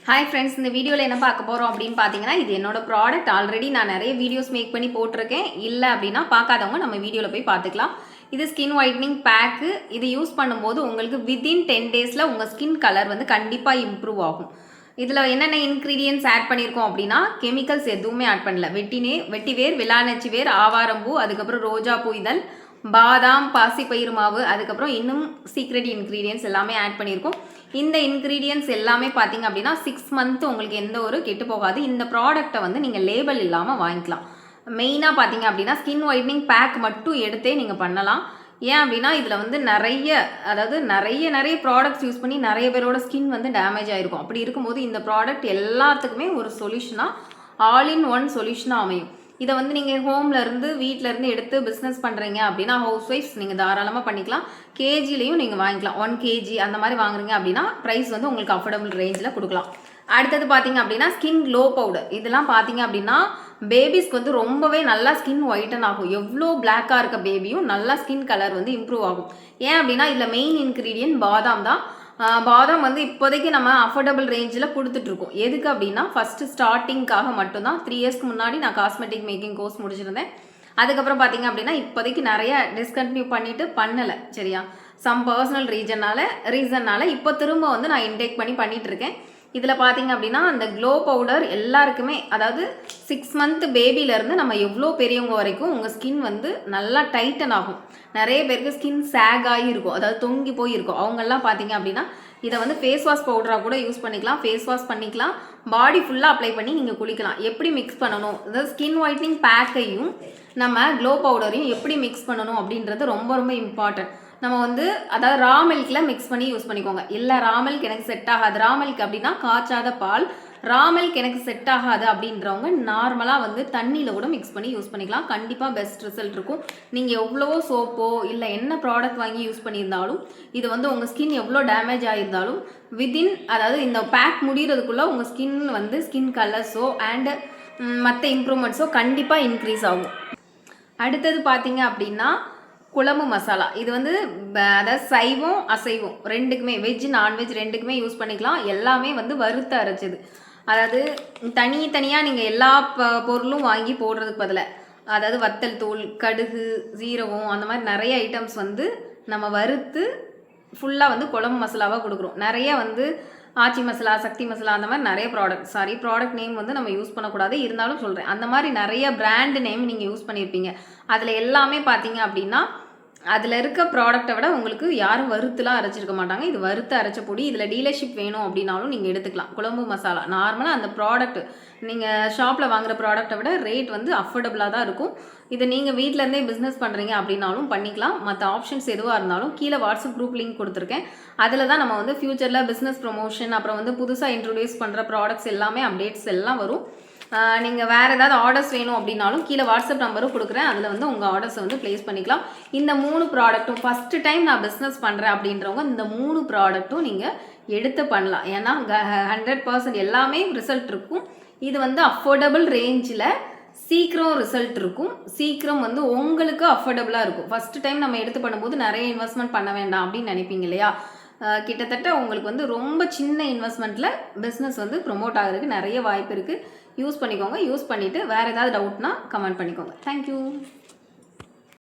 Hi friends, இந்த வீடியோவில் என்ன பார்க்க போகிறோம் அப்படின்னு பார்த்தீங்கன்னா, இது என்னோட ப்ராடக்ட். ஆல்ரெடி நான் நிறைய வீடியோஸ் மேக் பண்ணி போட்டிருக்கேன். இல்லை அப்படின்னா பார்க்காதவங்க நம்ம வீடியோவில் போய் பார்த்துக்கலாம். இது ஸ்கின் ஒயிட்னிங் பேக்கு. இது யூஸ் பண்ணும்போது உங்களுக்கு வித்தின் 10 டேஸில் உங்கள் ஸ்கின் கலர் வந்து கண்டிப்பாக இம்ப்ரூவ் ஆகும். இதில் என்னென்ன இன்க்ரீடியன்ஸ் ஆட் பண்ணியிருக்கோம் அப்படின்னா, கெமிக்கல்ஸ் எதுவுமே ஆட் பண்ணல. வெட்டிவேர், விளாநச்சி வேர், ஆவாரம்பூ, அதுக்கப்புறம் ரோஜா பூ இதழ், பாதாம், பாசிப்பயிறு மாவு, அதுக்கப்புறம் இன்னும் சீக்ரெட் இன்க்ரீடியன்ஸ் எல்லாமே ஆட் பண்ணியிருக்கோம். இந்த இன்க்ரீடியன்ஸ் எல்லாமே பார்த்தீங்க அப்படின்னா 6 மந்த் உங்களுக்கு எந்த ஒரு கெட்டு போகாது. இந்த ப்ராடக்ட்டை வந்து நீங்கள் லேபிள் இல்லாமல் வாங்கிக்கலாம். மெயினாக பார்த்தீங்க அப்படின்னா ஸ்கின் ஒயிட்னிங் பேக் மட்டும் எடுத்தே நீங்கள் பண்ணலாம். ஏன் அப்படின்னா இதில் வந்து நிறைய ப்ராடக்ட்ஸ் யூஸ் பண்ணி நிறைய பேரோட ஸ்கின் வந்து டேமேஜ் ஆகிருக்கும். அப்படி இருக்கும்போது இந்த ப்ராடக்ட் எல்லாத்துக்குமே ஒரு சொல்யூஷனாக, ஆல் இன் ஒன் சொல்யூஷனாக அமையும். இதை வந்து நீங்கள் ஹோம்லேருந்து வீட்டிலேருந்து எடுத்து பிஸ்னஸ் பண்ணுறீங்க அப்படின்னா, ஹவுஸ் ஒய்ஃப்ஸ் நீங்கள் தாராளமாக பண்ணிக்கலாம். கேஜிலையும் நீங்கள் வாங்கிக்கலாம். 1 kg அந்த மாதிரி வாங்குறீங்க அப்படின்னா ப்ரைஸ் வந்து உங்களுக்கு அஃபோர்டபுள் ரேஞ்சில் கொடுக்கலாம். அடுத்தது பார்த்தீங்க அப்படின்னா ஸ்கின் க்ளோ பவுடர். இதெல்லாம் பார்த்தீங்க அப்படின்னா பேபிஸ்க்கு வந்து ரொம்பவே நல்லா ஸ்கின் ஒயிட்டன் ஆகும். எவ்வளோ பிளாக்காக இருக்க பேபியும் நல்லா ஸ்கின் கலர் வந்து இம்ப்ரூவ் ஆகும். ஏன் அப்படின்னா இதில் மெயின் இன்க்ரீடியன்ட் பாதாம் தான். பாதாம் வந்து இப்போதைக்கு நம்ம அஃபோர்டபுள் ரேஞ்சில் கொடுத்துட்ருக்கோம். எதுக்கு அப்படின்னா ஃபஸ்ட்டு ஸ்டார்டிங்காக மட்டும்தான். 3 இயர்ஸ்க்கு முன்னாடி நான் காஸ்மெட்டிக் மேக்கிங் கோர்ஸ் முடிச்சிருந்தேன். அதுக்கப்புறம் பார்த்தீங்க அப்படின்னா இப்போதைக்கு நிறைய டிஸ்கண்டினியூ பண்ணிவிட்டு பண்ணலை, சரியா? சம் பர்சனல் ரீசன்னால இப்போ திரும்ப வந்து நான் இன்டேக் பண்ணிகிட்ருக்கேன். இதில் பார்த்தீங்க அப்படின்னா அந்த க்ளோ பவுடர் எல்லாருக்குமே, அதாவது 6 மந்த் பேபிலேருந்து நம்ம எவ்வளோ பெரியவங்க வரைக்கும் உங்கள் ஸ்கின் வந்து நல்லா டைட்டன் ஆகும். நிறைய பேருக்கு ஸ்கின் சேக் ஆகி இருக்கும், அதாவது தொங்கி போயிருக்கும். அவங்கெல்லாம் பார்த்தீங்க அப்படின்னா இதை வந்து ஃபேஸ் வாஷ் பவுடராக கூட யூஸ் பண்ணிக்கலாம். ஃபேஸ் வாஷ் பண்ணிக்கலாம், பாடி ஃபுல்லாக அப்ளை பண்ணி நீங்கள் குளிக்கலாம். எப்படி மிக்ஸ் பண்ணணும், அதாவது ஸ்கின் ஒயிட்னிங் பேக்கையும் நம்ம க்ளோ பவுடரையும் எப்படி மிக்ஸ் பண்ணணும் அப்படின்றது ரொம்ப ரொம்ப இம்பார்ட்டன்ட். நம்ம வந்து அதாவது ரா மில்கில் மிக்ஸ் பண்ணி யூஸ் பண்ணிக்கோங்க. இல்லை ரா மில்க் எனக்கு செட் ஆகாது, ரா மில்க் அப்படின்னா காய்ச்சாத பால், ரா மில்க் எனக்கு செட் ஆகாது அப்படின்றவங்க நார்மலாக வந்து தண்ணியில் கூட மிக்ஸ் பண்ணி யூஸ் பண்ணிக்கலாம். கண்டிப்பாக பெஸ்ட் ரிசல்ட் இருக்கும். நீங்கள் எவ்வளவோ சோப்போ இல்லை என்ன ப்ராடக்ட் வாங்கி யூஸ் பண்ணியிருந்தாலும், இது வந்து உங்கள் ஸ்கின் எவ்வளோ டேமேஜ் ஆகியிருந்தாலும் அதாவது இந்த பேக் முடிகிறதுக்குள்ளே உங்கள் ஸ்கின் கலர்ஸோ அண்டு மற்ற இம்ப்ரூவ்மெண்ட்ஸோ கண்டிப்பாக இன்க்ரீஸ் ஆகும். அடுத்தது பார்த்தீங்க அப்படின்னா குழம்பு மசாலா. இது வந்து அதாவது சைவம் அசைவம் ரெண்டுக்குமே, வெஜ் நான்வெஜ் ரெண்டுக்குமே யூஸ் பண்ணிக்கலாம். எல்லாமே வந்து வறுத்து அரைச்சது. அதாவது தனியாக நீங்கள் எல்லா பொருளும் வாங்கி போடுறதுக்கு பதிலாக, அதாவது வத்தல் தூள், கடுகு, சீரகம் அந்த மாதிரி நிறைய ஐட்டம்ஸ் வந்து நம்ம வறுத்து ஃபுல்லாக வந்து குழம்பு மசாலாவாக கொடுக்குறோம். நிறைய வந்து ஆச்சி மசாலா, சக்தி மசாலா அந்த மாதிரி நிறைய ப்ராடக்ட் நேம் வந்து நம்ம யூஸ் பண்ணக்கூடாது, இருந்தாலும் சொல்கிறேன். அந்த மாதிரி நிறைய பிராண்டு நேம் நீங்கள் யூஸ் பண்ணியிருப்பீங்க. அதில் எல்லாமே பார்த்தீங்க அப்படின்னா அதில் இருக்க ப்ராடக்டை விட உங்களுக்கு யாரும் வறுத்துலாம் அரைச்சிருக்க மாட்டாங்க. இது வறுத்து அரைச்ச பொடி. இதில் டீலர்ஷிப் வேணும் அப்படின்னாலும் நீங்கள் எடுத்துக்கலாம். குழம்பு மசாலா நார்மலாக அந்த ப்ராடக்ட் நீங்கள் ஷாப்பில் வாங்குகிற ப்ராடக்டை விட ரேட் வந்து அஃபோர்டபுளாக தான் இருக்கும். இதை நீங்கள் வீட்டிலேருந்தே பிஸ்னஸ் பண்ணுறீங்க அப்படின்னாலும் பண்ணிக்கலாம். மற்ற ஆப்ஷன்ஸ் எதுவாக இருந்தாலும் கீழே வாட்ஸ்அப் குரூப் லிங்க் கொடுத்துருக்கேன். அதில் தான் நம்ம வந்து ஃப்யூச்சரில் பிஸ்னஸ் ப்ரொமோஷன், அப்புறம் வந்து புதுசாக இன்ட்ரடியூஸ் பண்ணுற ப்ராடக்ட்ஸ் எல்லாமே அப்டேட்ஸ் எல்லாம் வரும். நீங்கள் வேறு ஏதாவது ஆர்டர்ஸ் வேணும் அப்படின்னாலும் கீழே வாட்ஸ்அப் நம்பரும் கொடுக்குறேன். அதில் வந்து உங்கள் ஆர்டர்ஸை வந்து ப்ளேஸ் பண்ணிக்கலாம். இந்த 3 ப்ராடக்ட்டும் ஃபஸ்ட்டு டைம் நான் பிஸ்னஸ் பண்ணுறேன் அப்படின்றவங்க இந்த 3 ப்ராடக்ட்டும் நீங்கள் எடுத்து பண்ணலாம். ஏன்னா 100% எல்லாமே ரிசல்ட் இருக்கும். இது வந்து அஃபோர்டபுள் ரேஞ்சில் சீக்கிரம் ரிசல்ட் இருக்கும். சீக்கிரம் வந்து உங்களுக்கு அஃபோர்டபுளாக இருக்கும். ஃபஸ்ட்டு டைம் நம்ம எடுத்து பண்ணும்போது நிறைய இன்வெஸ்ட்மெண்ட் பண்ண வேண்டாம் அப்படின்னு நினைப்பீங்க இல்லையா? கிட்டத்தட்ட உங்களுக்கு வந்து ரொம்ப சின்ன இன்வெஸ்ட்மெண்ட்டில் பிஸ்னஸ் வந்து ப்ரொமோட் ஆகிறதுக்கு நிறைய வாய்ப்பு இருக்குது. யூஸ் பண்ணிக்கோங்க. யூஸ் பண்ணிவிட்டு வேறு ஏதாவது டவுட்னா கமெண்ட் பண்ணிக்கோங்க. தேங்க்யூ.